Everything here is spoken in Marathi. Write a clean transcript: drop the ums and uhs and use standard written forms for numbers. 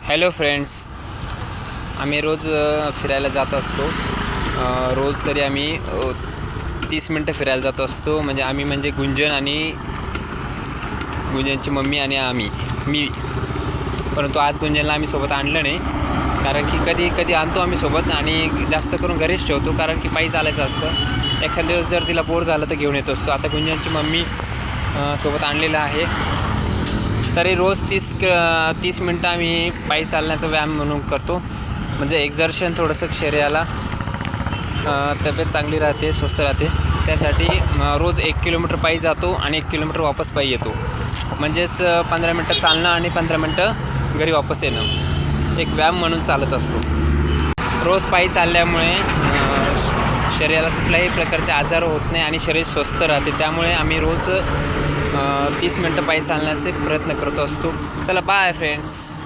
हॅलो फ्रेंड्स, आम्ही रोज फिरायला जात असतो. रोज तरी आम्ही 30 मिनटं फिरायला जात असतो. म्हणजे गुंजन आणि गुंजनची मम्मी आणि मी. परंतु आज गुंजनला आम्ही सोबत आणलं नाही, कारण की कधी कधी आणतो आम्ही सोबत आणि जास्त करून घरीच ठेवतो, कारण की पायी चालायचं असतं. एखाद्या दिवस जर तिला बोर झालं तर घेऊन येत असतो. आता गुंजनची मम्मी सोबत आणलेलं आहे. तरी रोज 30 मिनटं आम्ही पायी चालण्याचा व्यायाम म्हणून करतो. म्हणजे एक्झर्शन, थोडंसं शरीराला तब्येत चांगली राहते, स्वस्थ राहते. त्यासाठी रोज 1 किलोमीटर पायी जातो आणि 1 किलोमीटर वापस पायी येतो. म्हणजेच 15 मिनटं चालणं आणि 15 मिनटं घरी वापस येणं, एक व्यायाम म्हणून चालत असतो. रोज पायी चालल्यामुळे शरीराला कुठल्याही प्रकारचे आजार होत नाही आणि शरीर स्वस्थ राहते. त्यामुळे आम्ही रोज 30 मिनटं पायी चालण्याचे प्रयत्न करत असतो. चला, बाय फ्रेंड्स.